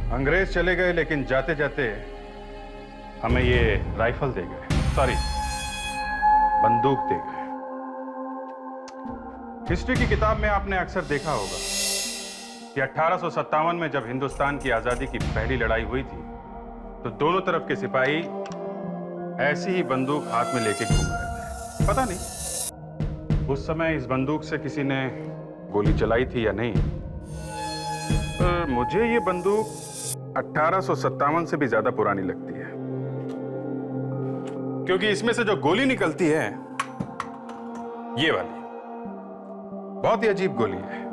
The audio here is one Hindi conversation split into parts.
अंग्रेज चले गए, लेकिन जाते जाते हमें ये राइफल दे गए, सॉरी बंदूक दे गए। हिस्ट्री की किताब में आपने अक्सर देखा होगा कि 1857 में जब हिंदुस्तान की आजादी की पहली लड़ाई हुई थी तो दोनों तरफ के सिपाही ऐसी ही बंदूक हाथ में लेके घूम रहे थे। पता नहीं उस समय इस बंदूक से किसी ने गोली चलाई थी या नहीं, पर मुझे ये बंदूक 1857 से भी ज्यादा पुरानी लगती है, क्योंकि इसमें से जो गोली निकलती है ये वाली बहुत ही अजीब गोली है।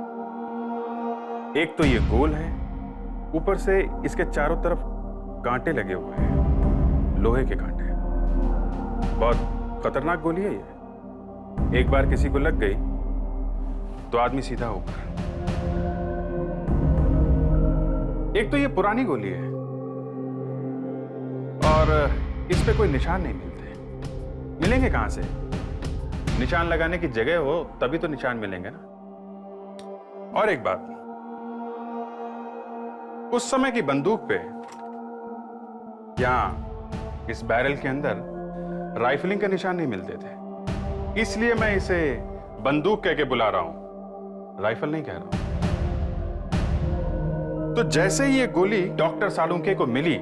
एक तो ये गोल है, ऊपर से इसके चारों तरफ कांटे लगे हुए हैं, लोहे के कांटे। बहुत खतरनाक गोली है ये। एक बार किसी को लग गई तो आदमी सीधा ऊपर। एक तो ये पुरानी गोली है और इस पे कोई निशान नहीं मिलते। मिलेंगे कहां से? निशान लगाने की जगह हो तभी तो निशान मिलेंगे ना। और एक बात, उस समय की बंदूक पे यहां इस बैरल के अंदर राइफलिंग के निशान नहीं मिलते थे, इसलिए मैं इसे बंदूक कह के बुला रहा हूं, राइफल नहीं कह रहा हूं। तो जैसे ही ये गोली डॉक्टर सालुंके को मिली,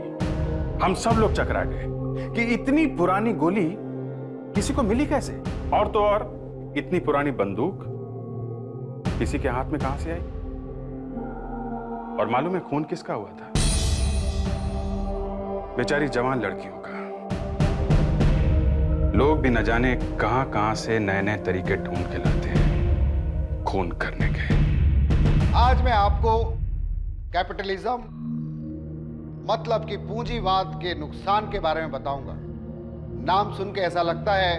हम सब लोग चकरा गए कि इतनी पुरानी गोली किसी को मिली कैसे, और तो और इतनी पुरानी बंदूक किसी के हाथ में कहां से आई। और मालूम है खून किसका हुआ था? बेचारी जवान लड़कियों का। लोग भी न जाने कहां कहां से नए नए तरीके ढूंढ के लाते हैं खून करने के। आज मैं आपको कैपिटलिज्म मतलब कि पूंजीवाद के नुकसान के बारे में बताऊंगा। नाम सुन के ऐसा लगता है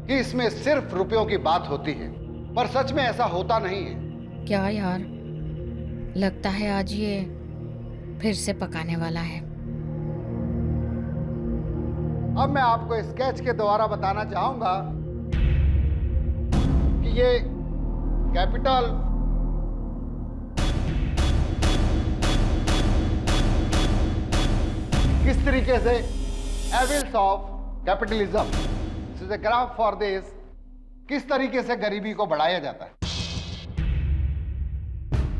कि इसमें सिर्फ रुपयों की बात होती है, पर सच में ऐसा होता नहीं है। क्या यार, लगता है आज ये फिर से पकाने वाला है। अब मैं आपको स्केच के द्वारा बताना चाहूंगा कि ये कैपिटल किस तरीके से evils of capitalism, this is a graph for this, किस तरीके से गरीबी को बढ़ाया जाता है।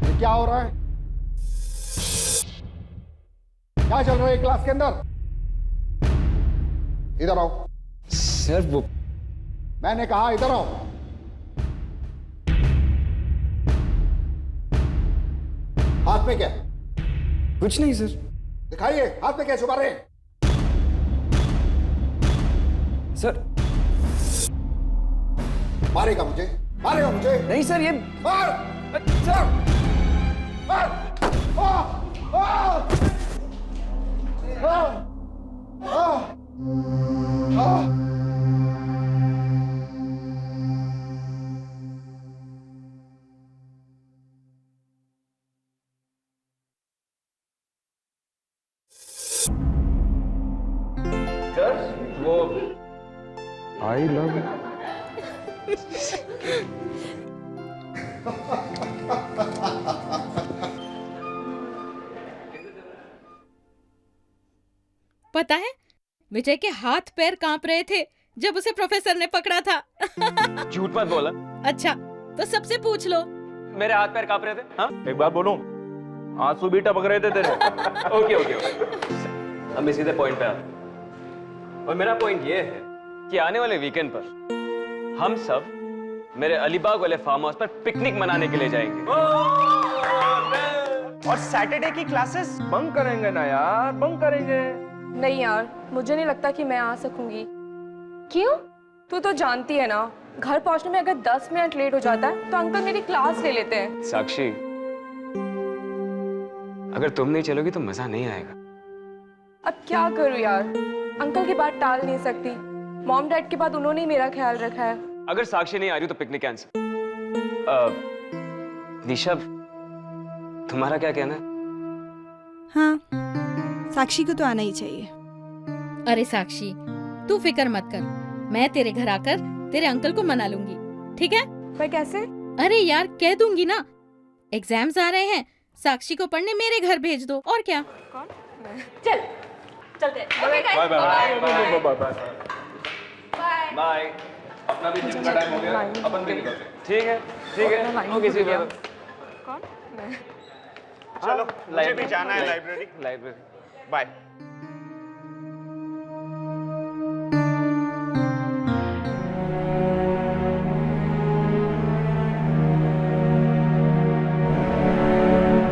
ये क्या हो रहा है? क्या चल रहा है क्लास के अंदर? इधर आओ। सर वो मैंने कहा इधर आओ। हाथ में क्या है? कुछ नहीं सर। दिखाइए, हाथ में क्या छुपा रहे हैं? सर मारेगा मुझे, मारेगा मुझे। नहीं सर, ये मार! सर मार! आ! आ! आ! आ! आ! सर वो आई लव पता है, विजय के हाथ पैर कांप रहे थे जब उसे प्रोफेसर ने पकड़ा था। झूठ मत बोला। अच्छा, तो सबसे पूछ लो। मेरे हाथ पैर कांप रहे थे। हाँ एक बार बोलूं, आंसू भी टपक रहे थे तेरे। Okay okay okay. हम सीधे पॉइंट पे आते हैं। और मेरा पॉइंट ये है कि आने वाले वीकेंड पर हम सब मेरे अलीबाग वाले फार्म हाउस पर पिकनिक मनाने के लिए जाएंगे। और सैटरडे की क्लासेस बंक करेंगे ना यार, बंक करेंगे। नहीं यार, मुझे नहीं लगता कि मैं आ सकूंगी। क्यों? तू तो जानती है ना, घर पहुंचने में अगर 10 मिनट लेट हो जाता है तो अंकल मेरी क्लास ले लेते हैं। साक्षी, अगर तुम नहीं चलोगी तो मजा नहीं आएगा। अब क्या करूं यार, अंकल की बात टाल नहीं सकती। मॉम डैड के बाद उन्होंने ही मेरा ख्याल रखा है। अगर साक्षी नहीं आ रही तो पिकनिक कैंसिल। निशा, तुम्हारा क्या कहना है? हाँ, साक्षी को तो आना ही चाहिए। अरे साक्षी, तू फिक्र मत कर, मैं तेरे घर आकर तेरे अंकल को मना लूंगी, ठीक है? पर कैसे? अरे यार, कह दूंगी ना, एग्जाम्स आ रहे हैं, साक्षी को पढ़ने मेरे घर भेज दो, और क्या। चल चलते हैं। Bye bye bye bye bye. अपना भी जिम का टाइम हो गया, अपन भी निकलते हैं। ठीक है ओके सी बाय। कौन? मैं। चलो मुझे भी जाना है लाइब्रेरी। बाय।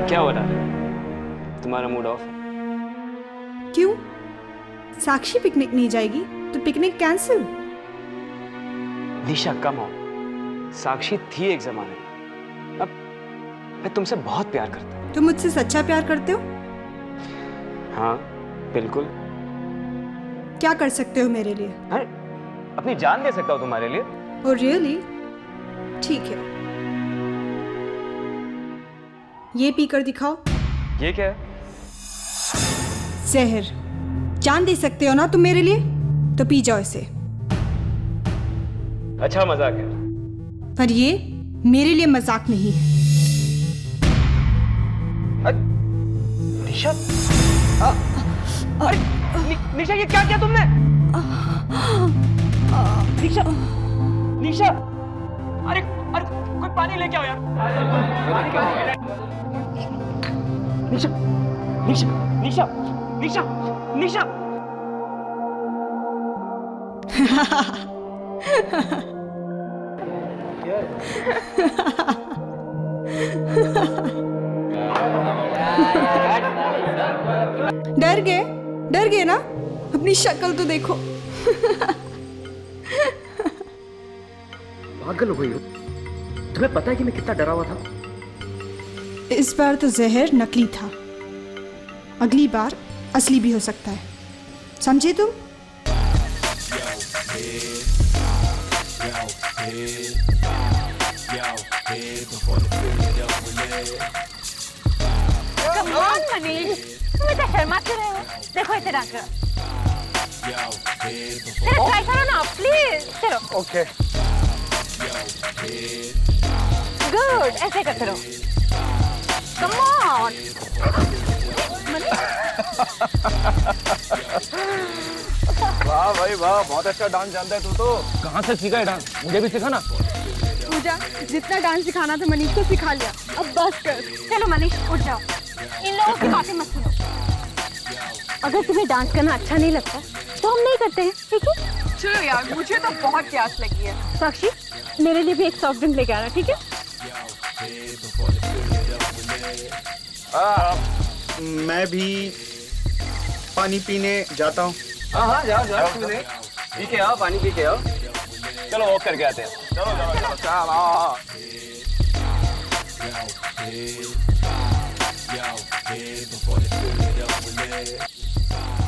क्या हो रहा है? तुम्हारा मूड ऑफ? क्यों? साक्षी पिकनिक नहीं जाएगी तो पिकनिक कैंसिल। निशा कम हो। साक्षी थी एक जमाने में, अब मैं तुमसे बहुत प्यार करता हूँ। तुम मुझसे सच्चा प्यार करते हो? हाँ बिल्कुल। क्या कर सकते हो मेरे लिए? अरे अपनी जान दे सकता हूँ तुम्हारे लिए। Oh really? ठीक है, ये पीकर दिखाओ। ये क्या है? जहर। जान दे सकते हो ना तुम मेरे लिए, तो पी जाओ इसे। अच्छा मजाक है। पर ये मेरे लिए मजाक नहीं है। निशा, निशा ये क्या किया तुमने? निशा, निशा, अरे अरे कोई पानी लेके आओ यार। निशा, निशा, निशा, निशा, निशा। डर गए ना? अपनी शक्ल तो देखो। पागल हो गई हो? तुम्हें पता है कि मैं कितना डरा हुआ था? इस बार तो जहर नकली था, अगली बार असली भी हो सकता है, समझे तुम? Come on, मनीष, तुम इतना शर्माते रहे हो। देखो इसे डांस करो। चलो ट्राई करो ना प्लीज। चलो ओके। गुड, ऐसे करते रहो। Come on। वाह भाई वाह, बहुत अच्छा डांस जानता है तू तो। कहाँ से सीखा है डांस? मुझे भी सिखा ना। पूजा, जितना डांस सिखाना था मनीष को सिखा लिया, अब बस कर। चलो मनीष उठ जाओ, इन लोगों की बातें मत सुनो। अगर तुम्हें डांस करना अच्छा नहीं लगता तो हम नहीं करते हैं, ठीक है? चलो यार, मुझे तो बहुत प्यास लगी है। साक्षी, मेरे लिए भी एक सॉफ्ट ड्रिंक लेके आना, ठीक है? मैं भी पानी पीने जाता हूँ। हाँ जाओ पी के आओ, पानी पी के आओ। चलो वॉक करके आते हैं। चलो।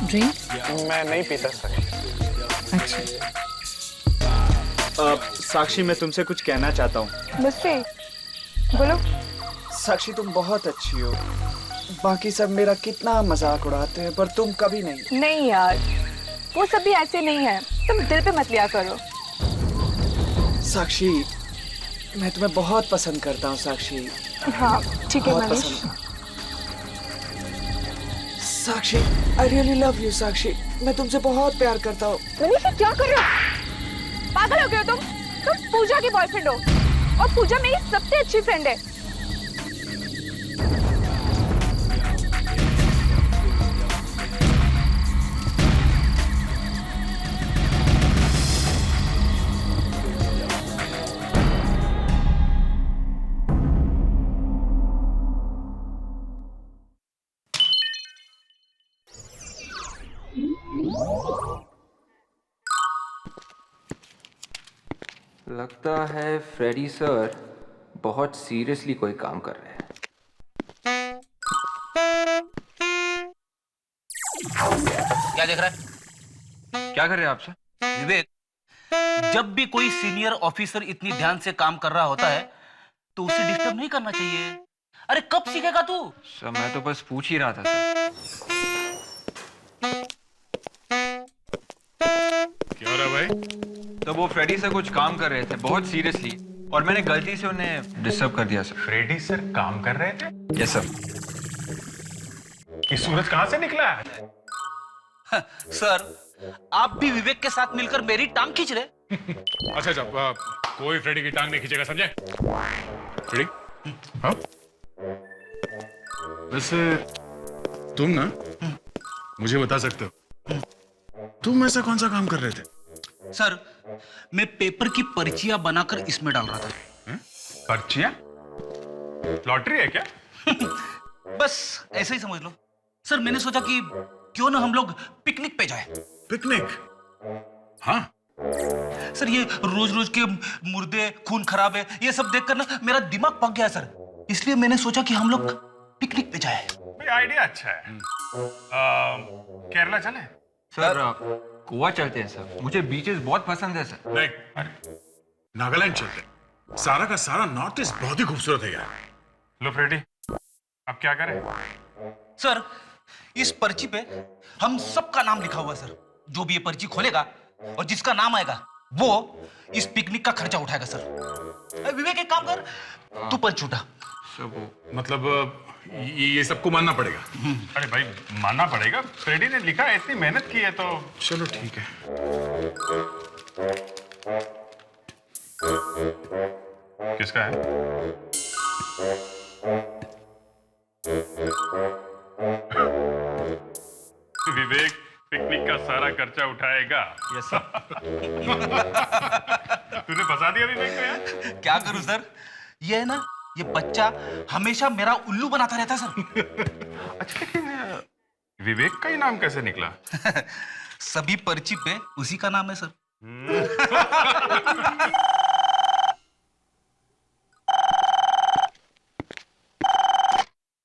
ड्रिंक? मैं नहीं पीता साक्षी। अच्छा। साक्षी, मैं तुमसे कुछ कहना चाहता हूँ। मुझसे बोलो। साक्षी, तुम बहुत अच्छी हो। बाकी सब मेरा कितना मजाक उड़ाते हैं, पर तुम कभी नहीं। नहीं यार, वो सब भी ऐसे नहीं है, तुम दिल पे मत लिया करो। साक्षी, मैं तुम्हें बहुत पसंद करता हूँ साक्षी। हाँ ठीक है बहुत मनीष। पसंद। साक्षी, आई रियली लव यू साक्षी। मैं तुमसे बहुत प्यार करता हूँ। मनीष क्या कर रहे हो? पागल हो गए हो तुम पूजा के बॉयफ्रेंड हो, और पूजा मेरी सबसे अच्छी फ्रेंड है। लगता है फ्रेडी सर बहुत सीरियसली कोई काम कर रहे हैं। क्या देख रहा है? क्या कर रहे हैं आप सर? विवेक, जब भी कोई सीनियर ऑफिसर इतनी ध्यान से काम कर रहा होता है तो उसे डिस्टर्ब नहीं करना चाहिए। अरे कब सीखेगा तू? सर मैं तो बस पूछ ही रहा था सर। क्या हो रहा भाई? तो वो फ्रेडी सर कुछ काम कर रहे थे बहुत सीरियसली, और मैंने गलती से उन्हें डिस्टर्ब कर दिया सर। फ्रेडी सर काम कर रहे थे? Yes sir. ये सूरज कहां से निकला है? सर, आप भी विवेक के साथ मिलकर मेरी टांग खींच रहे। अच्छा कोई फ्रेडी की टांग नहीं खींचेगा, समझे? फ्रेडी? हाँ? वैसे तुम ना मुझे बता सकते हो तुम ऐसा कौन सा काम कर रहे थे? सर, मैं पेपर की पर्चियां बनाकर इसमें डाल रहा था। पर्चियां? लॉटरी है क्या? बस ऐसे ही समझ लो। सर, मैंने सोचा कि क्यों ना हम लोग पिकनिक पे जाए। पिकनिक? हाँ। सर, ये रोज रोज के मुर्दे, खून खराब है, ये सब देखकर ना मेरा दिमाग पक गया सर। इसलिए मैंने सोचा कि हम लोग पिकनिक पे जाए। आइडिया अच्छा है। केरला चले? सर गोवा चलते हैं सर, मुझे बीचेस बहुत पसंद है सर। नहीं, नागालैंड चलते हैं। सारा का सारा नॉर्थ ईस्ट बहुत ही खूबसूरत है यार। लो फ्रेडी, अब क्या करें? सर, इस पर्ची पे हम सबका नाम लिखा हुआ है सर। जो भी ये पर्ची खोलेगा और जिसका नाम आएगा वो इस पिकनिक का खर्चा उठाएगा सर। विवेक, एक काम कर, तू पर्ची उठा। मतलब ये सबको मानना पड़ेगा? अरे भाई, मानना पड़ेगा। फ्रेडी ने लिखा है, इतनी मेहनत की है तो चलो ठीक है। किसका है? विवेक पिकनिक का सारा खर्चा उठाएगा। Yes sir. तूने फंसा दिया विवेक को यार। क्या करूं सर, ये है ना, ये बच्चा हमेशा मेरा उल्लू बनाता रहता है सर। अच्छा, लेकिन विवेक का ही नाम कैसे निकला? सभी पर्ची पे उसी का नाम है सर।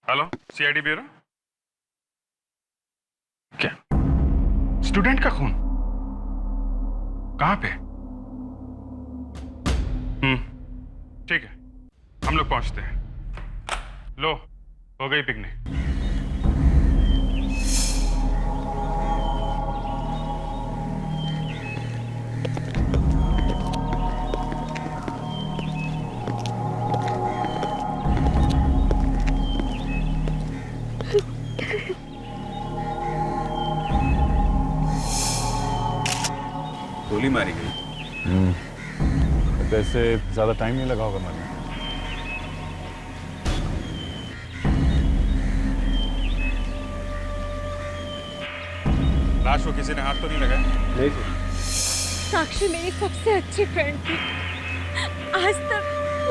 Hello, CID bureau. क्या स्टूडेंट का खून? कहां पे? ठीक है, हम लोग पहुंचते हैं। लो, हो गई पिकनिक। गोली मारी गई। वैसे ज्यादा टाइम नहीं लगा होगा मरने। लाश को किसी ने हाथ तो नहीं लगाया? नहीं सर। साक्षी मेरी सबसे अच्छी फ्रेंड थी। आज तक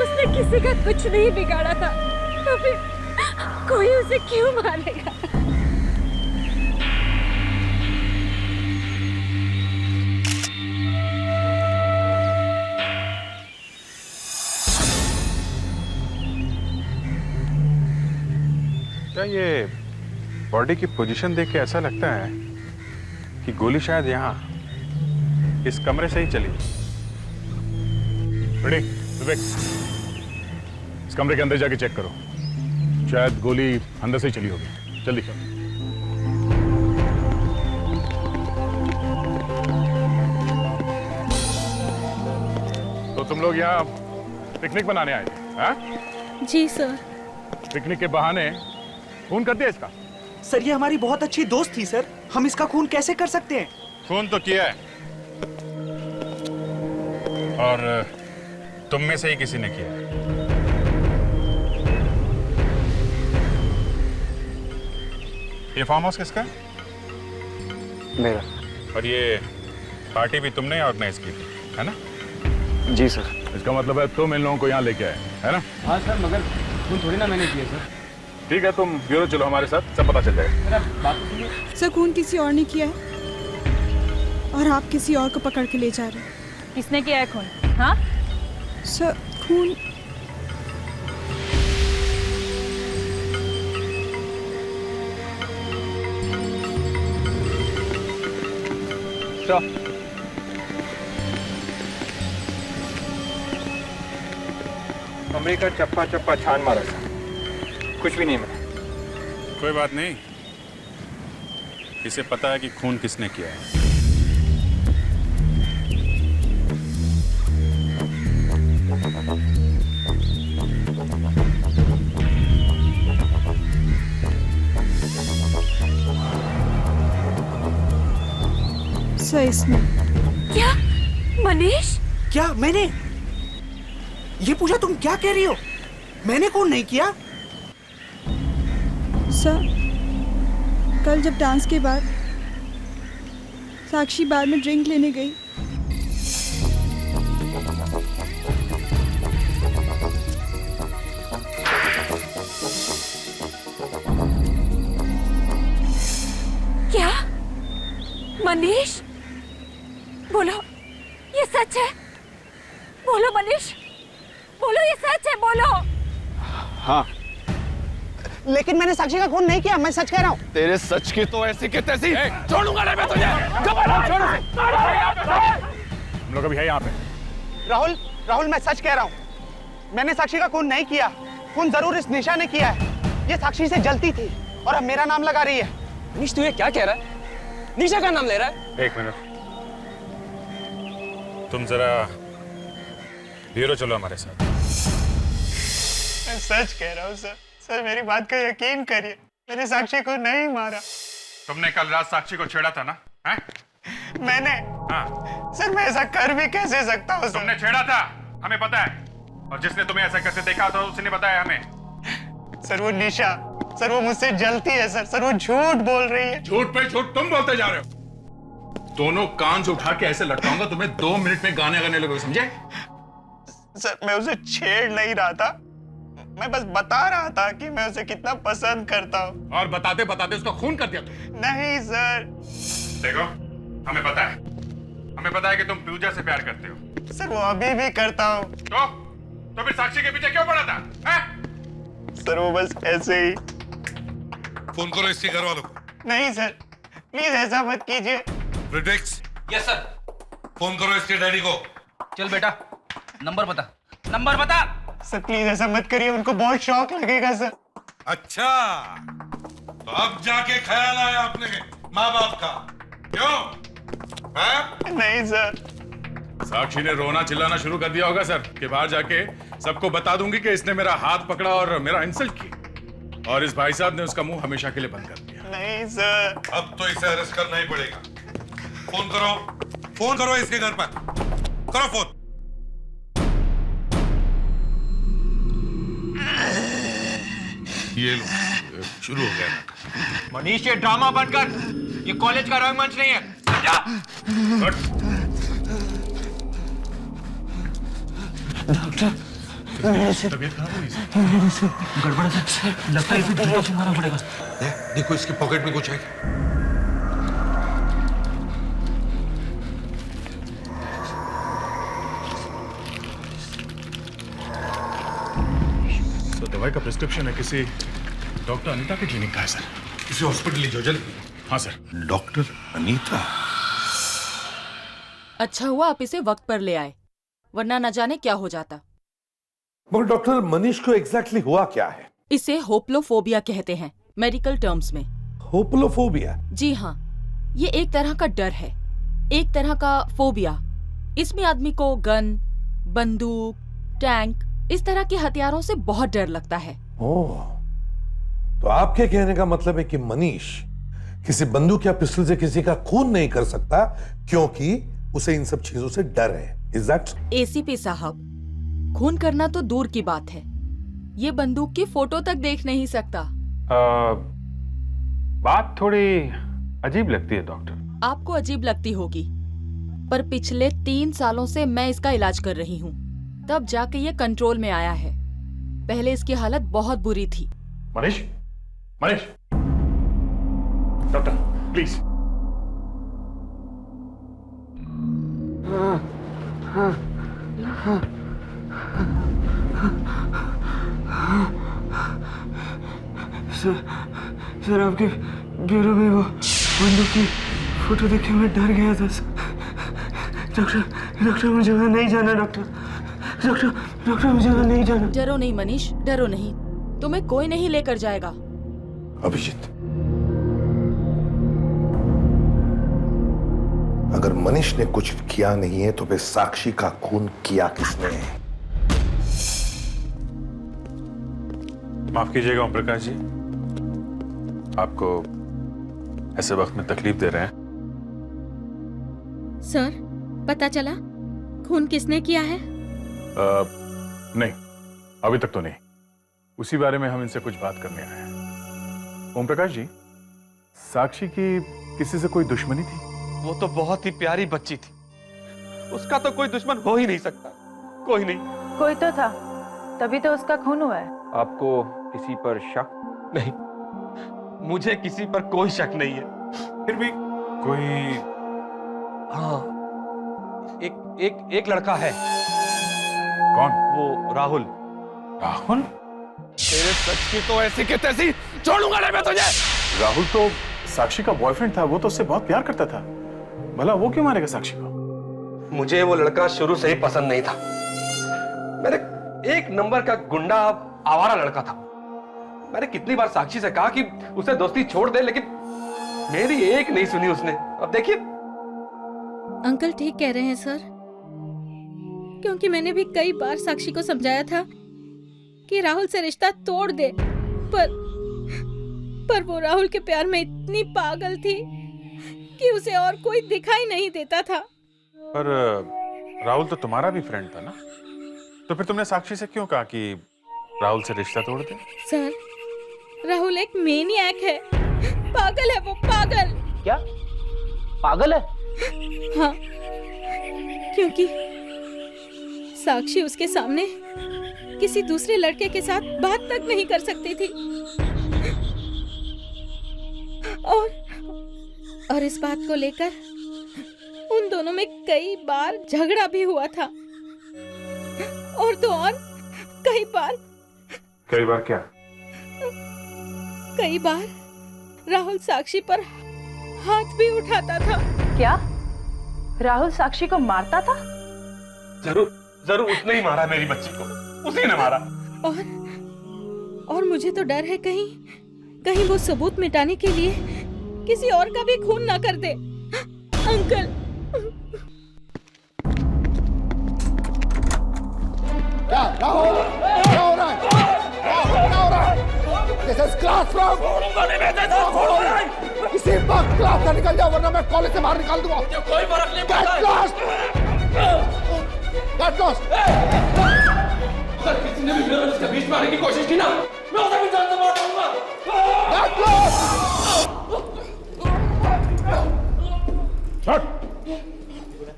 उसने किसी का कुछ नहीं बिगाड़ा था, तो फिर कोई उसे क्यों मारेगा? क्या ये बॉडी की पोजीशन देख के ऐसा लगता है कि गोली शायद यहाँ इस कमरे से ही चली? रेडी विवेक, इस कमरे के अंदर जाके चेक करो, शायद गोली अंदर से ही चली होगी। जल्दी करो। तो तुम लोग यहाँ पिकनिक मनाने आए थे? हाँ? जी सर। पिकनिक के बहाने खून कर दिया इसका? सर, ये हमारी बहुत अच्छी दोस्त थी सर, हम इसका खून कैसे कर सकते हैं? खून तो किया है, और तुम में से ही किसी ने किया है। ये फार्म हाउस किसका है? मेरा। और ये पार्टी भी तुमने ऑर्गेनाइज की थी, है ना? जी सर। इसका मतलब है तुम इन लोगों को यहाँ लेके आए, है ना? हाँ सर, मगर खून थोड़ी ना मैंने किया सर। ठीक है, तुम ब्यूरो चलो हमारे साथ, सब पता चल जाएगा। सर, खून किसी और ने किया है और आप किसी और को पकड़ के ले जा रहे हैं। किसने किया है खून? हाँ? सर, खून कमरे का चप्पा चप्पा छान मारा था, कुछ भी नहीं मिला। कोई बात नहीं, इसे पता है कि खून किसने किया है। सर इसमें। क्या मनीष? क्या मैंने? ये पूजा तुम क्या कह रही हो? मैंने खून नहीं किया। सर कल जब डांस के बाद साक्षी बार में ड्रिंक लेने गई, क्या मनीष? बोलो ये सच है? बोलो मनीष, बोलो ये सच है, बोलो। हाँ, लेकिन मैंने साक्षी का खून नहीं किया, मैं सच कह रहा हूँ। तेरे सच की तो ऐसी की तैसी छोड़ूंगा नहीं मैं तुझे। हम लोग अभी है यहाँ पे। राहुल, राहुल मैं सच कह रहा हूँ, मैंने साक्षी का खून नहीं किया। खून जरूर इस निशा ने किया है। ये साक्षी से जलती थी और अब मेरा नाम लगा रही है। मनीष तू ये क्या कह रहा है? निशा का नाम ले रहा है? एक मिनट, तुम जरा ब्यूरो चलो हमारे साथ। मैं सच कह रहा हूँ सर। सर मेरी बात का यकीन करिए, मैंने साक्षी को नहीं मारा। तुमने कल रात साक्षी को छेड़ा था ना? हैं? मैंने? हाँ। सर मैं ऐसा कर भी कैसे सकता हूँ सर? तुमने छेड़ा था, हमें पता है। और जिसने तुम्हें ऐसा कैसे देखा था उसने बताया हमें। सर वो निशा, सर वो मुझसे जलती है सर। सर वो झूठ बोल रही है। झूठ पे झूठ तुम बोलते जा रहे हो। दोनों कान से उठा के ऐसे लटकाऊंगा तुम्हें, 2 मिनट में गाने गाने लगोगे, समझे? सर मैं उसे छेड़ नहीं रहा था, मैं बस बता रहा था कि मैं उसे कितना पसंद करता हूँ। और बताते बताते उसका खून कर दिया तुम। नहीं सर। देखो, हमें पता है, हमें पता है कि तुम पूजा से प्यार करते हो। सर वो अभी भी करता हूँ। तो फिर साक्षी के पीछे क्यों पड़ा था? हैं? सर वो बस ऐसे ही। फोन करो इसके घर वालों को। नहीं सर, प्लीज ऐसा मत कीजिए। प्रिडिक्स। Yes sir. फोन करो इसके डैडी को। चल बेटा, नंबर बता, नंबर बता। सर प्लीज ऐसा मत करिए, उनको बहुत शौक लगेगा सर। अच्छा, तो अब जाके ख्याल आया अपने माँ बाप का, क्यों? है? नहीं सर। साक्षी ने रोना चिल्लाना शुरू कर दिया होगा सर कि बाहर जाके सबको बता दूंगी कि इसने मेरा हाथ पकड़ा और मेरा इंसल्ट किया, और इस भाई साहब ने उसका मुंह हमेशा के लिए बंद कर दिया। नहीं सर। अब तो इसे अरेस्ट करना ही पड़ेगा। फोन करो, फोन करो इसके घर पर, करो फोन। ये लो, शुरू हो गया। मनीष ये ड्रामा बंद कर, ये कॉलेज का रंगमंच नहीं है। जा। डॉक्टर, तबीयत खराब हुई? गड़बड़ है, लगता है इसे जूता से मारना पड़ेगा। देखो इसकी पॉकेट में कुछ है। तो दवाई का प्रिस्क्रिप्शन है किसी डॉक्टर अनीता के क्लिनिक का है सर। किसी हॉस्पिटल ले जाओ जल्दी। हाँ सर। डॉक्टर अनीता? अच्छा हुआ आप इसे वक्त पर ले आए, वरना न जाने क्या हो जाता। मगर डॉक्टर मनीष को एग्जैक्टली हुआ क्या है? इसे होप्लोफोबिया कहते हैं मेडिकल टर्म्स में। होप्लोफोबिया? जी हाँ, ये एक तरह का डर है, एक तरह का फोबिया। इसमें आदमी को गन, बंदूक, टैंक, इस तरह के हथियारों से बहुत डर लगता है। ओह, तो आपके कहने का मतलब है कि मनीष किसी बंदूक या पिस्टल से किसी का खून नहीं कर सकता क्योंकि उसे इन सब चीजों से डर है। Is that? एसीपी साहब, खून करना तो दूर की बात है, ये बंदूक की फोटो तक देख नहीं सकता। बात थोड़ी अजीब लगती है डॉक्टर। आपको अजीब लगती होगी, पर पिछले 3 सालों से मैं इसका इलाज कर रही हूँ, तब जाके ये कंट्रोल में आया है। पहले इसकी हालत बहुत बुरी थी। Manish, Manish, doctor please. Sir आपके ब्यूरो में वो बंदूक की फोटो देख के मैं डर गया था सर। डॉक्टर मुझे वहाँ नहीं जाना। डॉक्टर मुझे वहाँ नहीं जाना। डरो नहीं मनीष, डरो नहीं, तुम्हें कोई नहीं लेकर जाएगा। अभिजीत, अगर मनीष ने कुछ किया नहीं है तो फिर साक्षी का खून किया किसने है? माफ कीजिएगा ओम प्रकाश जी, आपको ऐसे वक्त में तकलीफ दे रहे हैं। सर, पता चला खून किसने किया है? नहीं, अभी तक तो नहीं। उसी बारे में हम इनसे कुछ बात करने आए हैं। ओम प्रकाश जी, साक्षी की किसी से कोई दुश्मनी थी? वो तो बहुत ही प्यारी बच्ची थी, उसका तो कोई दुश्मन हो ही नहीं सकता। कोई नहीं। कोई तो था, तभी तो उसका खून हुआ है। आपको किसी पर शक? नहीं, मुझे किसी पर कोई शक नहीं है। फिर भी कोई? हाँ, एक लड़का है। कौन? वो राहुल। राहुल? तेरे सच की तो ऐसी की तैसी छोड़ूंगा नहीं मैं तुझे। राहुल तो साक्षी का बॉयफ्रेंड था, वो तो उससे बहुत प्यार करता था। भला वो क्यों मारेगा साक्षी को? मुझे वो लड़का शुरू से ही पसंद नहीं था। मेरे एक नंबर का गुंडा, आवारा लड़का था। मैंने कितनी बार साक्षी से कहा कि उसे दोस्ती छोड़ दे, लेकिन मेरी एक नहीं सुनी उसने। अब देखिए। अंकल ठीक कह रहे हैं सर, क्योंकि मैंने भी कई बार साक्षी को समझाया था कि राहुल से रिश्ता तोड़ दे, पर वो राहुल के प्यार में इतनी पागल थी कि उसे और कोई दिखाई नहीं देता था। पर राहुल तो तुम्हारा भी फ्रेंड था ना, तो फिर तुमने साक्षी से क्यों कहा कि राहुल से रिश्ता तोड़ दे? सर, राहुल एक मेनियक है, पागल है वो, पागल। क्या पागल है? हाँ, क्योंकि साक्षी उसके सामने किसी दूसरे लड़के के साथ बात तक नहीं कर सकती थी, और इस बात को लेकर उन दोनों में कई बार झगड़ा भी हुआ था, और तो और कई बार क्या? कई बार राहुल साक्षी पर हाथ भी उठाता था। क्या राहुल साक्षी को मारता था? जरूर उसने ही मारा मेरी बच्ची को, उसी ने मारा। और मुझे तो डर है कहीं वो सबूत मिटाने के लिए किसी और का भी खून ना कर दे। अंकल, क्या राहुल, क्या हो रहा है? क्या हो रहा है? This is classroom. किसी वक्त क्लास से निकल जाओ, वरना मैं कॉलेज से बाहर निकाल दूंगा। कोई फर्क नहीं पड़ता। Get lost. Get lost. अगर किसी ने भी मेरे और उसके बीच में आने की कोशिश की ना, मैं उसे भी जान से मार दूंगा। Get lost.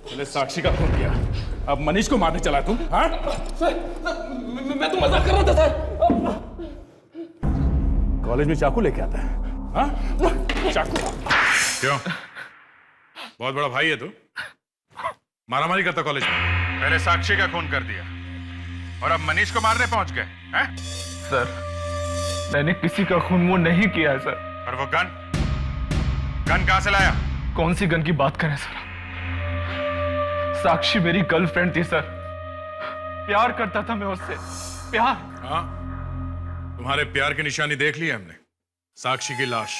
पहले साक्षी का खून किया, अब मनीष को मारने चला तुम? हाँ? सर, मैं तो मजाक कर रहा था सर। कॉलेज में चाकू लेके आता है? हाँ? चाकू? क्यों? बहुत बड़ा भाई है तू? मारामारी करता कॉलेज में? पहले साक्षी का खून कर दिया और अब मनीष को मारने पहुंच गए हैं? सर, मैंने किसी का खून वो नहीं किया है सर। और वो गन कहां से लाया? कौन सी गन की बात करें सर? साक्षी मेरी गर्लफ्रेंड थी सर, प्यार करता था मैं उससे, प्यार। हाँ, तुम्हारे प्यार की निशानी देख ली है हमने, साक्षी की लाश।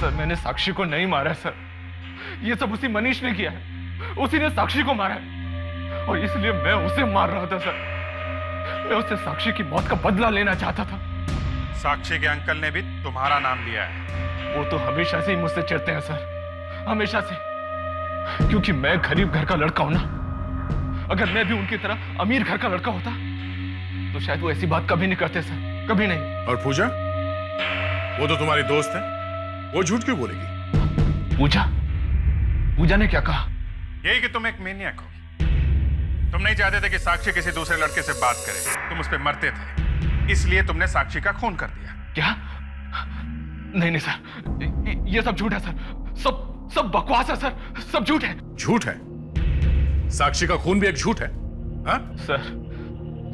सर, मैंने साक्षी को नहीं मारा सर, ये सब उसी मनीष ने किया है, उसी ने साक्षी को मारा है, और इसलिए मैं उसे मार रहा था सर। मैं उससे साक्षी की मौत का बदला लेना चाहता था। साक्षी के अंकल ने भी तुम्हारा नाम लिया है। वो तो हमेशा से ही मुझसे चिढ़ते हैं सर, हमेशा से, क्योंकि मैं गरीब घर का लड़का हूं ना। अगर मैं भी उनकी तरह अमीर घर का लड़का होता तो शायद वो ऐसी बात कभी नहीं करते सर, कभी नहीं। और पूजा, वो तो तुम्हारी दोस्त है, वो झूठ क्यों बोलेगी? पूजा ने क्या कहा? यही कि तुम एक मेनियक हो। तुम नहीं चाहते थे कि साक्षी किसी दूसरे लड़के से बात करे, तुम उस पर मरते थे, इसलिए तुमने साक्षी का खून कर दिया। क्या? नहीं सर, ये सब झूठ है सर, सब बकवास है सर, सब झूठ है। झूठ है? साक्षी का खून भी एक झूठ है? हाँ? सर,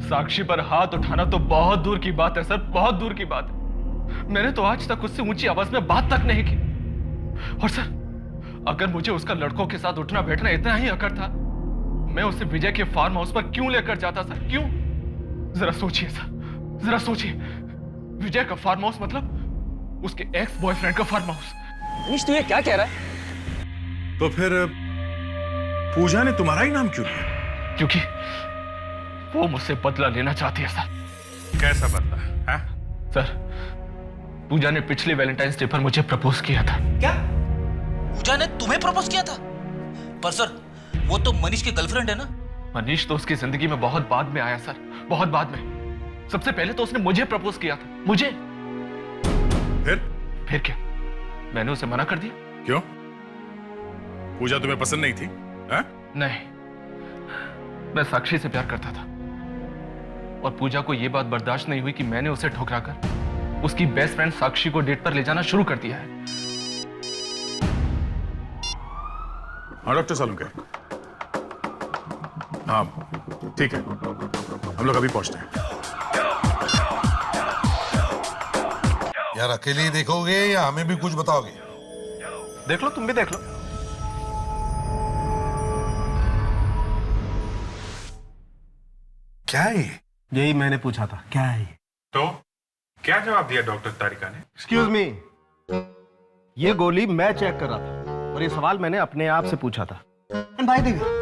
साक्षी पर हाथ उठाना तो बहुत दूर की बात है सर, बहुत दूर की बात है। मैंने तो आज तक उससे ऊंची आवाज में बात तक नहीं की। और सर, अगर मुझे उसका लड़कों के साथ उठना बैठना इतना ही अकड़ था, मैं उसे विजय के फार्म हाउस पर क्यों लेकर जाता सर? क्यों? जरा सोचिए सर, जरा सोचिए। विजय का फार्म हाउस मतलब उसके एक्स बॉयफ्रेंड का फार्म हाउस। मनीष, तू ये क्या कह रहा है? तो फिर पूजा ने तुम्हारा ही नाम क्यों लिया? क्योंकि वो मुझसे बदला लेना चाहती है सर। कैसा बदला है? सर, पूजा ने पिछले वैलेंटाइंस डे पर मुझे प्रपोज किया था। क्या? पूजा ने तुम्हें प्रपोज किया था? पर सर, वो तो मनीष की गर्लफ्रेंड है ना। मनीष तो उसकी जिंदगी में बहुत बाद में आया सर, बहुत बाद में। सबसे पहले तो उसने मुझे प्रपोज किया था, मुझे। फिर क्या? मैंने उसे मना कर दिया। क्यों? पूजा तुम्हें पसंद नहीं थी? हा? नहीं, मैं साक्षी से प्यार करता था और पूजा को यह बात बर्दाश्त नहीं हुई कि मैंने उसे ठुकराकर उसकी बेस्ट फ्रेंड साक्षी को डेट पर ले जाना शुरू कर दिया है। हाँ डॉक्टर सालुंके, हाँ ठीक है, हम लोग अभी पहुंचते हैं। यार अकेले ही देखोगे या हमें भी कुछ बताओगे? देख लो, तुम भी देख लो। क्या है? यही मैंने पूछा था, क्या है? तो क्या जवाब दिया डॉक्टर तारिका ने? एक्सक्यूज मी, ये गोली मैं चेक कर रहा था और ये सवाल मैंने अपने आप से पूछा था। And by the way,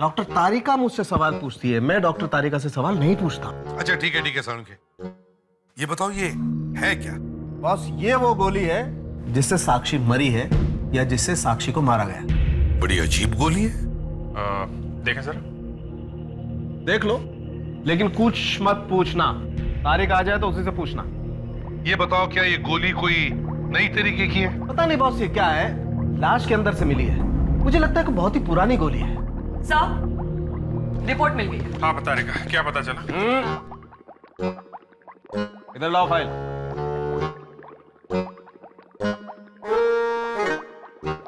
doctor Tarika मुझसे सवाल पूछती है, मैं डॉक्टर तारिका से सवाल नहीं पूछता। अच्छा ठीक है सालुंके, ये बताओ ये है क्या? बॉस, ये वो गोली है जिससे साक्षी मरी है या जिससे साक्षी को मारा गया। बड़ी अजीब गोली है। देखें सर। देख लो, लेकिन कुछ मत पूछना। तारिका आ जाए तो उसी से पूछना। ये बताओ क्या ये गोली कोई नई तरीके की है? पता नहीं बॉस, ये क्या है, लाश के अंदर से मिली है। मुझे लगता है कि बहुत ही पुरानी गोली है। सर, रिपोर्ट मिल गई। हाँ बता रहेगा, क्या पता चला? इधर लाओ फाइल।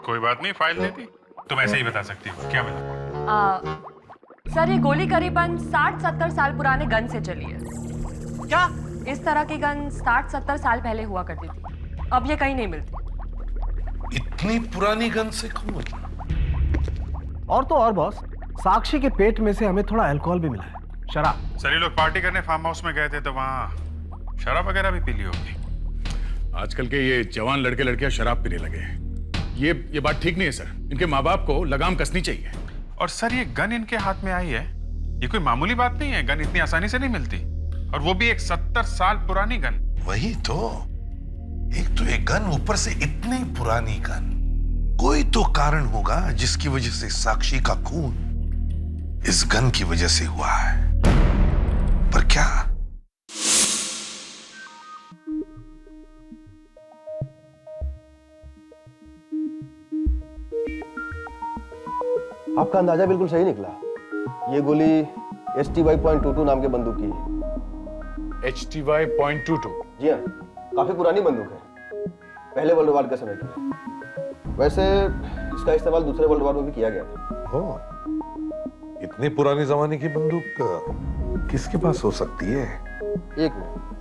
कोई बात नहीं, फाइल दे दी। तुम ऐसे ही बता सकती हो, क्या मिला? सर, ये गोली करीबन 60-70 साल पुराने गन से चली है। क्या? इस तरह की गन 60-70 साल पहले हुआ करती थी, अब ये कहीं नहीं मिलती। इतनी पुरानी गन से खून? और तो और बॉस, साक्षी के पेट में से हमें थोड़ा अल्कोहल भी मिला है, शराब। सर ये लोग पार्टी करने फार्म हाउस में गए थे तो वहाँ शराब वगैरह भी पी ली होगी। आजकल के ये जवान लड़के लड़कियां शराब पीने लगे हैं। ये बात ठीक नहीं है सर। इनके माँ बाप को लगाम कसनी चाहिए। और सर ये गन इनके हाथ में आई है, ये कोई मामूली बात नहीं है। गन इतनी आसानी से नहीं मिलती, और वो भी एक 70 साल पुरानी गन। वही तो, एक तो एक गन, ऊपर से इतनी पुरानी गन। कोई तो कारण होगा जिसकी वजह से साक्षी का खून इस गन की वजह से हुआ है, पर क्या? आपका अंदाजा बिल्कुल सही निकला। ये गोली HTY.22 नाम के बंदूक की है। HTY.22? जी हाँ, काफी पुरानी बंदूक है, पहले वर्ल्ड वार के समय की है। वैसे इसका इस्तेमाल दूसरे वर्ल्ड वार में भी किया गया था। ओह, इतनी पुरानी जमाने की बंदूक किसके पास हो सकती है? एक मिनट।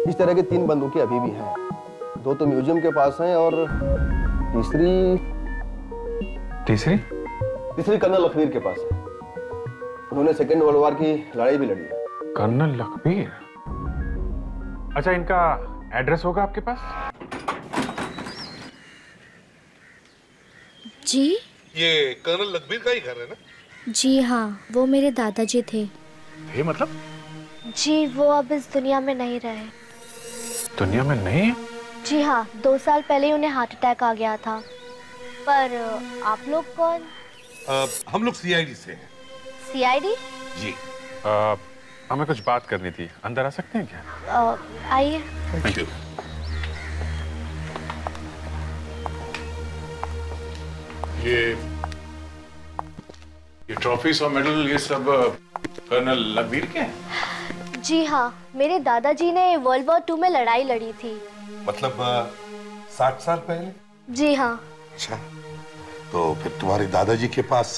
इस तरह की 3 बंदूकें अभी भी हैं। 2 तो म्यूजियम के पास हैं और तीसरी कर्नल लखबीर के पास है। उन्होंने सेकेंड वर्ल्ड वार की लड़ाई भी लड़ी है। कर्नल लखबीर? अच्छा, इनका एड्रेस होगा आपके पास? जी? ये कर्नल लखबीर का ही घर है ना? जी हाँ, वो मेरे दादाजी थे। ये मतलब? जी, वो अब इस दुनिया में नहीं रहे। दुनिया में नहीं? जी हाँ, 2 साल पहले उन्हें हार्ट अटैक आ गया था। पर आप लोग कौन? हम लोग CID से हैं। CID? जी। हमें कुछ बात करनी थी, अंदर आ सकते हैं क्या? आइए। Thank you. ये ट्रॉफीज और मेडल ये सब कर्नल लखबीर के हैं? जी हाँ, मेरे दादाजी ने वर्ल्ड वॉर 2 में लड़ाई लड़ी थी। मतलब 60 साल पहले? जी हाँ। अच्छा, तो फिर तुम्हारे दादाजी के पास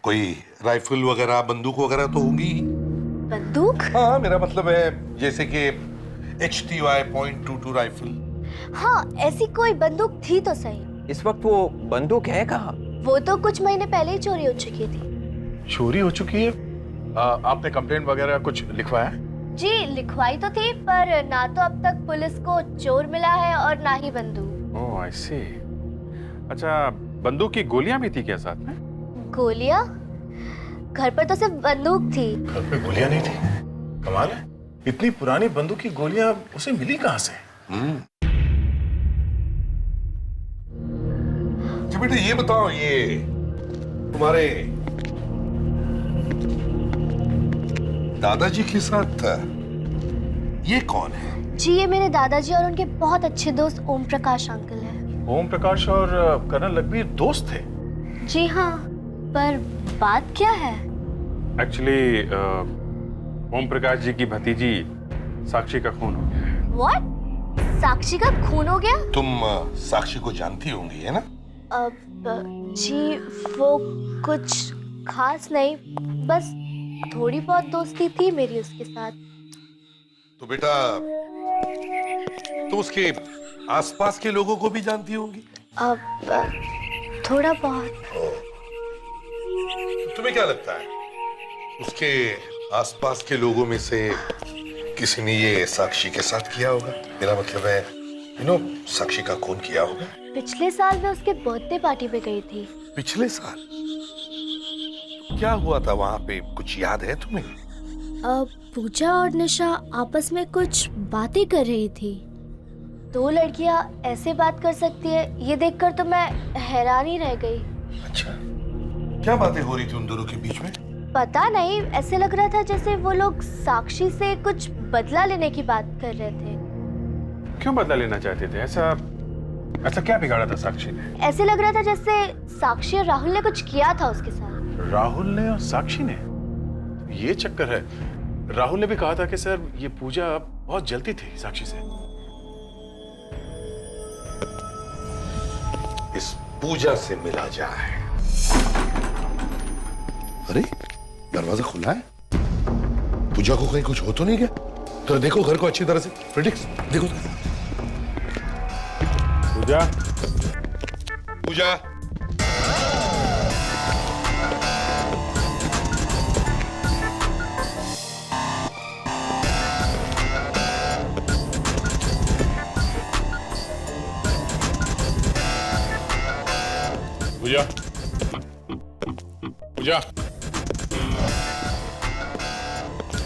कोई राइफल वगैरह, बंदूक वगैरह तो होगी ही। बंदूक? हाँ, मेरा मतलब है जैसे कि HTY.22 राइफल। हाँ, ऐसी कोई बंदूक थी तो सही। इस वक्त वो बंदूक है कहाँ? वो तो कुछ महीने पहले ही चोरी हो चुकी थी। चोरी हो चुकी है? आपने कंप्लेंट वगैरह कुछ लिखवाया? जी, लिखवाई तो थी, पर ना तो अब तक पुलिस को चोर मिला है और ना ही बंदूक। ओह, आई सी। अच्छा, बंदूक की गोलियां भी थी क्या साथ में? गोलियां? घर पर तो सिर्फ बंदूक थी। घर पे गोलियां नहीं थी? कमाल है। इतनी पुरानी बंदूक की गोलियां उसे मिली कहां से? अच्छा बेटा ये बताओ, ये तुम्हारे दादाजी के साथ ये कौन है? जी ये मेरे दादाजी और उनके बहुत अच्छे दोस्त ओम प्रकाश अंकल हैं। ओम प्रकाश और कर्नल लखबीर दोस्त थे? जी हाँ, पर बात क्या है? एक्चुअली ओम प्रकाश जी की भतीजी साक्षी का खून हो गया है। What? साक्षी का खून हो गया? तुम साक्षी को जानती होंगी है ना? जी वो कुछ खास नहीं, बस थोड़ी बहुत दोस्ती थी मेरी उसके साथ। तो बेटा तुम उसके आसपास के लोगों को भी जानती होंगी? थोड़ा बहुत। तुम्हें क्या लगता है उसके आसपास के लोगों में से किसी ने ये साक्षी के साथ किया होगा? मेरा मतलब है साक्षी का खून किया होगा। पिछले साल मैं उसके बर्थडे पार्टी पे गई थी। पिछले साल? क्या हुआ था वहां पे, कुछ याद है तुम्हें? पूजा और निशा आपस में कुछ बातें कर रही थी। दो लड़कियां ऐसे बात कर सकती है, ये देखकर तो मैं हैरान ही रह गई। अच्छा, क्या बातें हो रही थी उन दोनों के बीच में? पता नहीं, ऐसे लग रहा था जैसे वो लोग साक्षी से कुछ बदला लेने की बात कर रहे थे। क्यों बदला लेना चाहते थे? ऐसा क्या बिगाड़ा था साक्षी ने? ऐसे लग रहा था जैसे साक्षी और राहुल ने कुछ किया था उसके साथ। राहुल ने और साक्षी ने? ये चक्कर है। राहुल ने भी कहा था कि सर ये पूजा बहुत जलती थी साक्षी से। इस पूजा से मिला जाए। अरे दरवाजा खुला है, पूजा को कहीं कुछ हो तो नहीं गया? तो देखो घर को अच्छी तरह से, प्रिडिक्स देखो तो। पूजा, पूजा, पूजा, पूजा,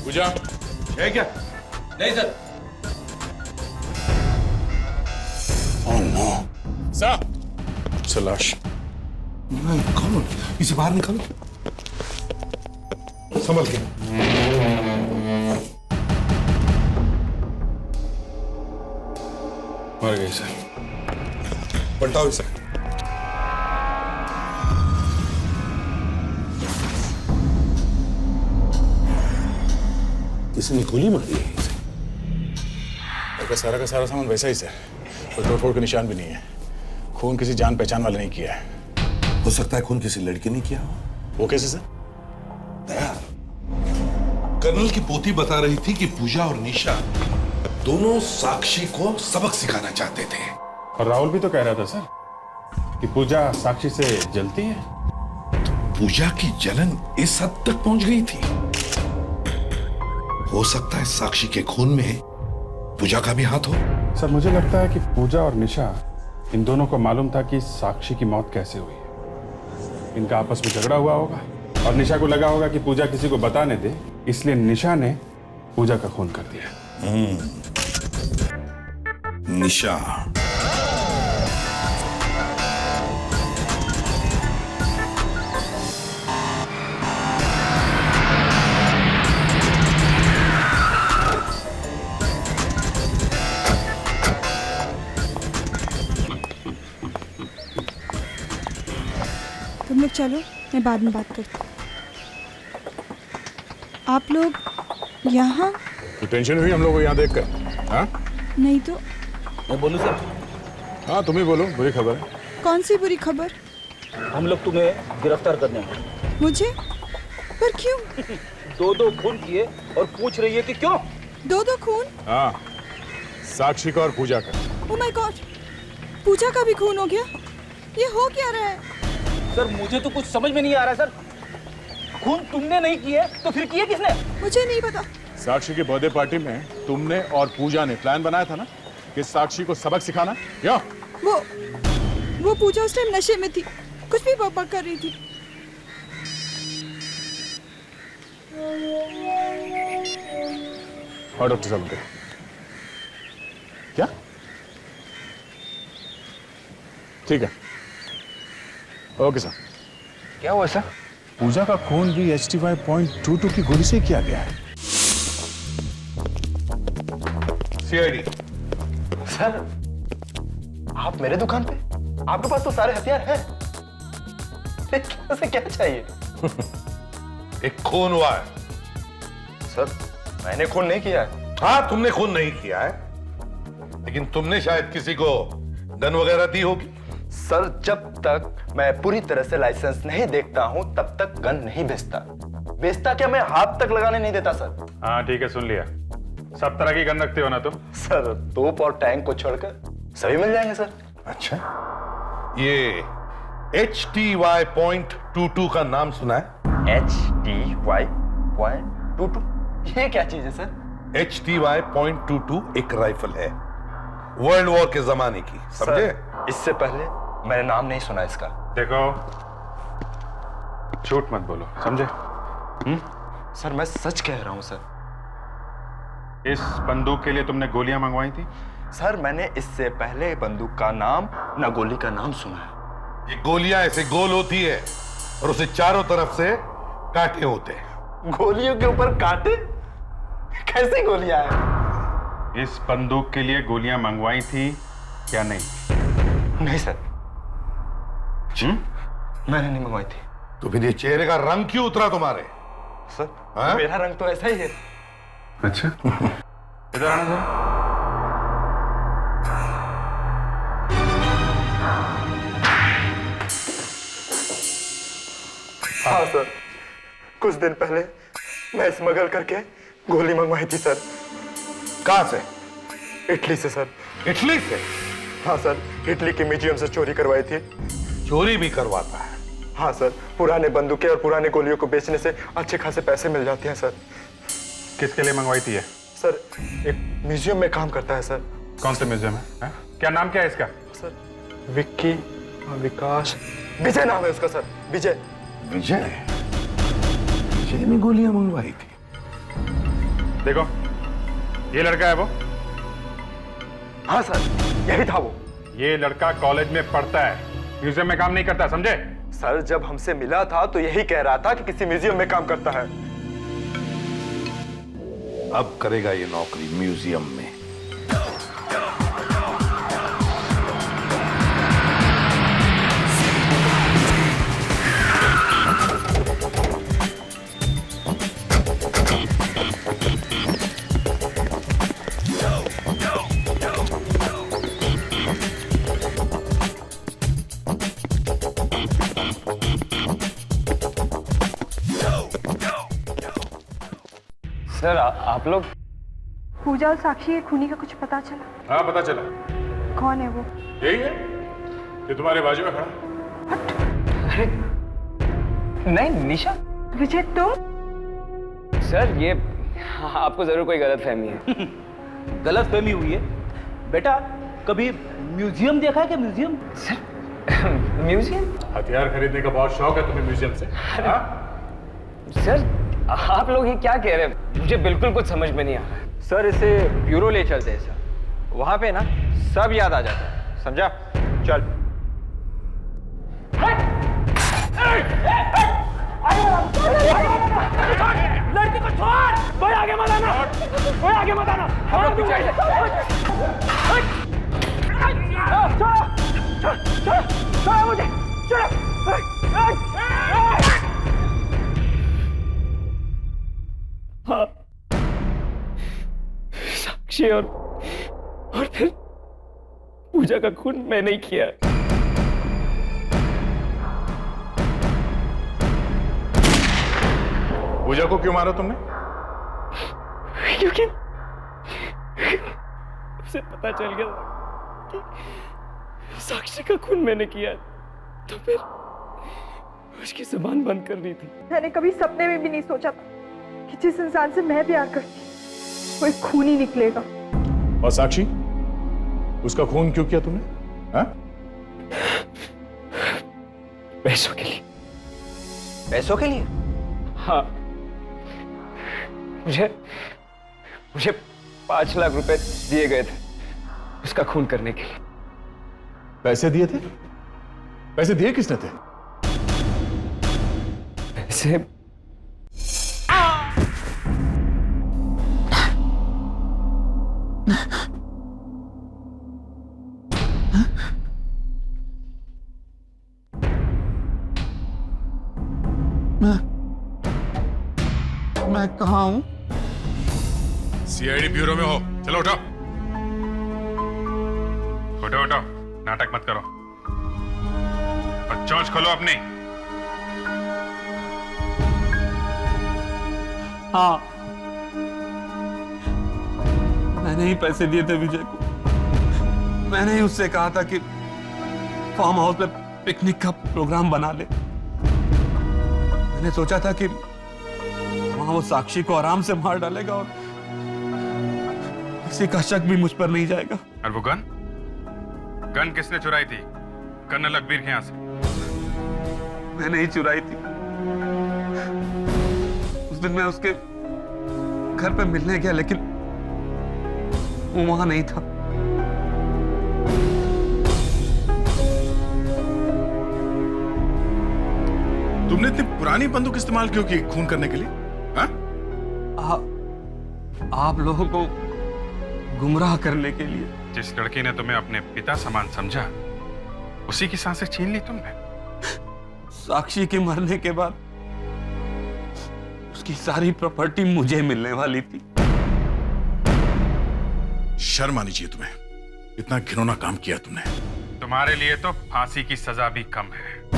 पूजा है क्या? नहीं सर। ओह नो सर, सलाश। निकालो इसे, बाहर निकालो, संभल के। मर गई सर। पलटाओ इसे। किसी ने गोली मारी है इसे? का सारा सामान वैसा ही सर, कोई तोड़फोड़ के निशान भी नहीं है। खून किसी जान पहचान वाले नहीं किया है। हो सकता है खून किसी लड़की ने किया हो। वो कैसे सर? दया, कर्नल की पोती बता रही थी कि पूजा और निशा दोनों साक्षी को सबक सिखाना चाहते थे। और राहुल भी तो कह रहा था सर कि पूजा साक्षी से जलती है। पूजा की जलन इस हद तक पहुंच गई थी। हो सकता है साक्षी के खून में पूजा का भी हाथ हो। सर मुझे लगता है कि पूजा और निशा, इन दोनों को मालूम था कि साक्षी की मौत कैसे हुई है। इनका आपस में झगड़ा हुआ होगा और निशा को लगा होगा कि पूजा किसी को बताने दे, इसलिए निशा ने पूजा का खून कर दिया। निशा, तुम लोग चलो, मैं बाद में बात करती हूँ। आप लोग यहाँ? तो टेंशन हुई हम लोग को यहाँ देखकर? हाँ? नहीं तो। मैं बोलूं सर? हाँ तुम ही बोलो, बुरी खबर है। कौन सी बुरी खबर? हम लोग तुम्हें गिरफ्तार करने हैं। मुझे? पर क्यों? दो खून किए और पूछ रही है कि क्यों? दो खून? हाँ, साक्षी का और पूजा का। ओह माय गॉड, पूजा का भी खून हो गया? ये हो क्या रहा है? सर मुझे तो कुछ समझ में नहीं आ रहा सर। खून तुमने नहीं किए तो फिर किए किसने? मुझे नहीं पता। साक्षी की बर्थडे पार्टी में तुमने और पूजा ने प्लान बनाया था ना कि साक्षी को सबक सिखाना। क्या? वो पूजा उस टाइम नशे में थी, कुछ भी बकबक कर रही थी। और डॉक्टर साहब के क्या? ठीक है, ओके सर। क्या हुआ सर? पूजा का खून भी HT5.22 की गोली से किया गया है। सीआईडी सर, आप मेरे दुकान पे? आपके पास तो सारे हथियार हैं। क्या चाहिए? एक खून हुआ है। सर मैंने खून नहीं किया है। हाँ, तुमने खून नहीं किया है, लेकिन तुमने शायद किसी को गन वगैरह दी होगी। सर जब तक मैं पूरी तरह से लाइसेंस नहीं देखता हूं तब तक गन नहीं बेचता क्या मैं हाथ तक लगाने नहीं देता सर। हाँ ठीक है, सुन लिया। सब तरह की गन रखते हो ना तुम? सर तोप और टैंक को छोड़कर सभी मिल जाएंगे सर। अच्छा, ये HTY.22 का नाम सुना है? HTY.22 ये क्या चीज है सर? HTY.22 एक राइफल है, वर्ल्ड वॉर के जमाने की, समझे? इससे पहले मैंने नाम नहीं सुना इसका। देखो, झूठ मत बोलो, समझे? सर मैं सच कह रहा हूं सर। इस बंदूक के लिए तुमने गोलियां मंगवाई थी? सर मैंने इससे पहले बंदूक का नाम न गोली का नाम सुना है। ये गोलियां ऐसे गोल होती है और उसे चारों तरफ से कांटे होते हैं। गोलियों के ऊपर कांटे? कैसी गोलियां हैं? इस बंदूक के लिए गोलियां मंगवाई थी क्या नहीं? नहीं सर, मैंने नहीं मंगवाई थी। तो फिर ये चेहरे का रंग क्यों उतरा तुम्हारे? सर मेरा रंग तो ऐसा ही है। अच्छा, इधर आना जरा। हाँ सर, कुछ दिन पहले मैं स्मगल करके गोली मंगवाई थी सर। कहां से? इटली से सर। इटली से? हाँ सर, इटली के म्यूजियम से चोरी करवाई थी। चोरी भी करवाता है? हाँ सर, पुराने बंदूकें और पुराने गोलियों को बेचने से अच्छे खासे पैसे मिल जाते हैं सर। किसके लिए मंगवाई थी ये? सर एक म्यूजियम में काम करता है सर। कौन से म्यूजियम है? क्या नाम क्या है इसका? सर विक्की, विकास, विजय नाम है उसका सर। विजय। विजय? विजय ने गोलियां मंगवाई थी? देखो, ये लड़का है वो? हाँ सर, यही था वो। ये लड़का कॉलेज में पढ़ता है, म्यूजियम में काम नहीं करता, समझे? सर जब हमसे मिला था तो यही कह रहा था कि किसी म्यूजियम में काम करता है। अब करेगा ये नौकरी म्यूजियम में। सर आप लोग? पूजा और साक्षी के खूनी का कुछ पता चला? हाँ पता चला। कौन है वो? यही है, ये तुम्हारे बाजू में खड़ा। अरे नहीं, निशा। विजय तुम? सर ये आपको जरूर कोई गलतफहमी है। गलतफहमी हुई है बेटा। कभी म्यूजियम देखा है क्या? म्यूजियम? Sir museum? हथियार खरीदने का बहुत शौक है तुम्हें म्यूजियम से? हाँ? सर आप लोग ये क्या कह रहे हैं? मुझे बिल्कुल कुछ समझ में नहीं आ रहा है। सर इसे ब्यूरो ले चलते हैं सर, वहां पे ना सब याद आ जाता है, समझा? चल। लड़की को छोड़, कोई आगे मत आना, कोई आगे मत आना। हम लोग पीछे से। छोड़ मुझे, छोड़। हाँ, साक्षी और फिर पूजा का खून मैं नहीं किया। पूजा को क्यों मारा तुमने? क्योंकि उसे पता चल गया कि साक्षी का खून मैंने किया, तो फिर उसकी जुबान बंद करनी थी। मैंने कभी सपने में भी नहीं सोचा था कि जिस इंसान से मैं प्यार करती वो एक खूनी निकलेगा। और साक्षी, उसका खून क्यों किया तुमने? हाँ? पैसों के लिए। पैसों के लिए? हाँ, मुझे 5 लाख रुपए दिए गए थे उसका खून करने के लिए। पैसे दिए थे? पैसे दिए किसने थे? पैसे मैं कहाँ हूँ? सीआईडी ब्यूरो में हो। चलो उठाओ। उठो उठो, नाटक मत करो और चोंच खोलो अपनी। हाँ, मैंने ही पैसे दिए थे विजय को। मैंने ही उससे कहा था कि फार्म हाउस पे पिकनिक का प्रोग्राम बना ले। मैंने सोचा था कि वहां वो साक्षी को आराम से मार डालेगा और किसी का शक भी मुझ पर नहीं जाएगा। और वो गन? गन किसने चुराई थी? कर्नल अकबीर के यहाँ से? मैंने ही चुराई थी। उस दिन मैं उसके घर पे मिलने गया लेकिन वो वहां नहीं था। तुमने इतनी पुरानी बंदूक इस्तेमाल क्यों की खून करने के लिए? हाँ? आप लोगों को गुमराह करने के लिए। जिस लड़की ने तुम्हें अपने पिता समान समझा, उसी की सांसें छीन ली तुमने। साक्षी के मरने के बाद उसकी सारी प्रॉपर्टी मुझे मिलने वाली थी। शर्म आनी चाहिए तुम्हें। इतना घिनौना काम किया तुमने। तुम्हारे लिए तो फांसी की सजा भी कम है।